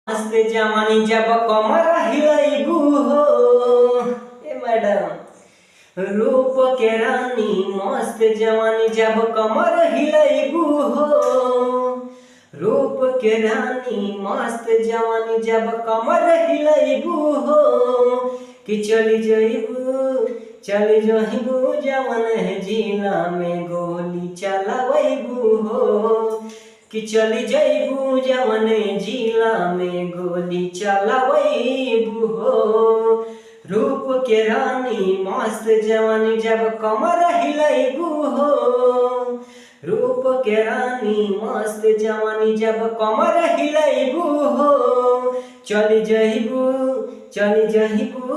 मस्त जवानी जब कमर हिलैबू हो ए मैडम रूप के रानी। मस्त जवानी जब कमर हिलैबू हो रूप के रानी। मस्त जवानी जब कमर हिलैबू हो कि चली जइबू जवन है जिला में गोली चलावैबू हो कि चली जइबू जवन जिला में गोली चलावैबू हो। रूप के रानी मस्त जवानी जब कमर हिलैबू हो रूप के रानी मस्त जवानी जब कमर हिलैबू हो चली जइबू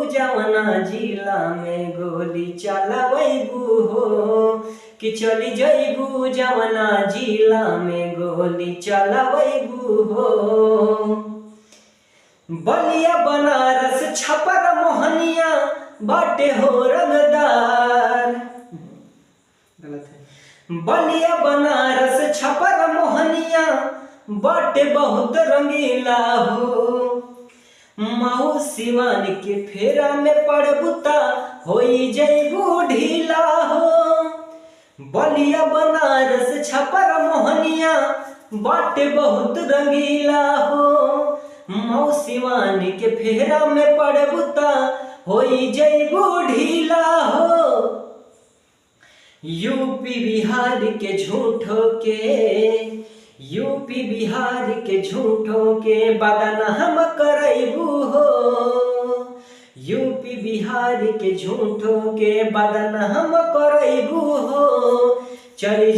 जवना जिला में गोली चलावैबू हो कि चली जइबू जवना जिला में गोली चलावैबू हो। बलिया बनारस छपर मोहनिया बाटे हो रंगदार। गलत है। बलिया बनारस छपर मोहनिया बाटे बहुत रंगीला हो। माऊ सिवान के फेरा में पड़बुता होई जइबू ढीला हो। बलिया बनारस छपर मोहनिया बाटे बहुत रंगीला हो। माऊ सिवान के फेरा में पड़बुता होई जइबू ढीला हो। यूपी बिहार के झूठों के बदनाम करैबू हो। यूपी बिहार के झूठों के बदनाम करैबू हो। चली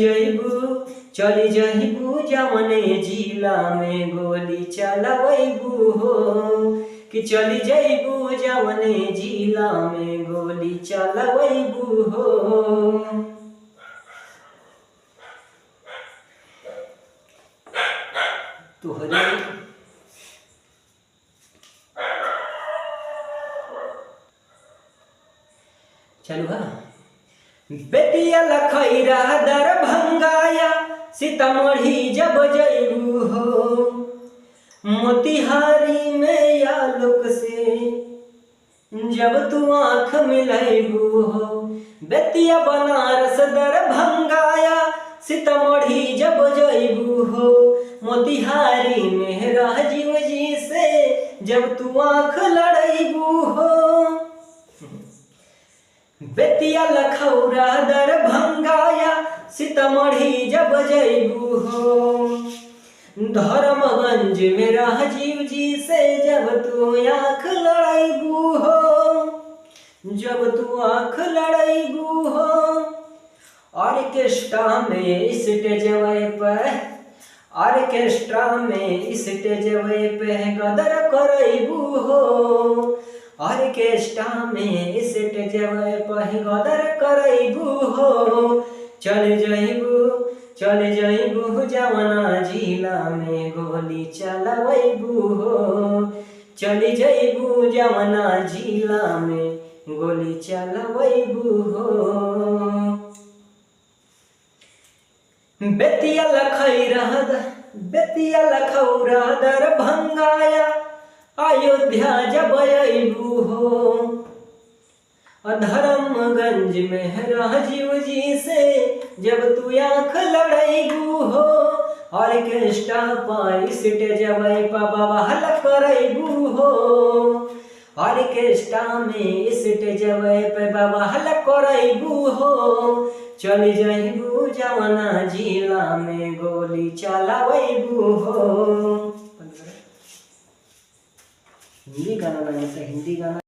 जइबू जवने जिला में गोली चलावैबू हो कि चली जइबू जवने जिला में गोली चलावैबू हो। तोहरे चलू हा बेतिया लखैरा दरभंगाया सीतामढ़ी जब जइबू हो। मोतिहारी में या लोक से जब तू आँख मिलैबू हो। बेतिया बनारस दरभंगाया सीतामढ़ी जब जइबू हो। मोतिहारी में राजीव जी से जब तू आँख लड़ैबू हो। बेतिया लखौरा दरभंगाया सीतामढ़ी जब जइबू हो। धर्मगंज में राजीव जी से जब तू आँख लड़ैबू हो। जब तू आँख लड़ैबू हो। ऑर्केस्ट्रा में स्टेजवे पे गदर करैबू हो। ऑर्केस्ट्रा में स्टेजवे पे गदर करैबू हो। चल जइबू जवना जिला में गोली चलावैबू हो। चली जइबू जवना जिला में गोली चलावैबू हो। बेतिया लखौरा दरभंगाया अयोध्या जब अइबू हो। धर्मगंज में राजीव जी से जब तू आँख लड़ैबू हो। ऑर्केस्ट्रा पर स्टेजवे पर बवाल करैबू हो। ऑर्केस्ट्रा में स्टेजवे पे बवाल करैबू हो। चली जइबू जवना जिला में गोली चलावैबू हो। हिंदी गाना गाने से हिंदी गाना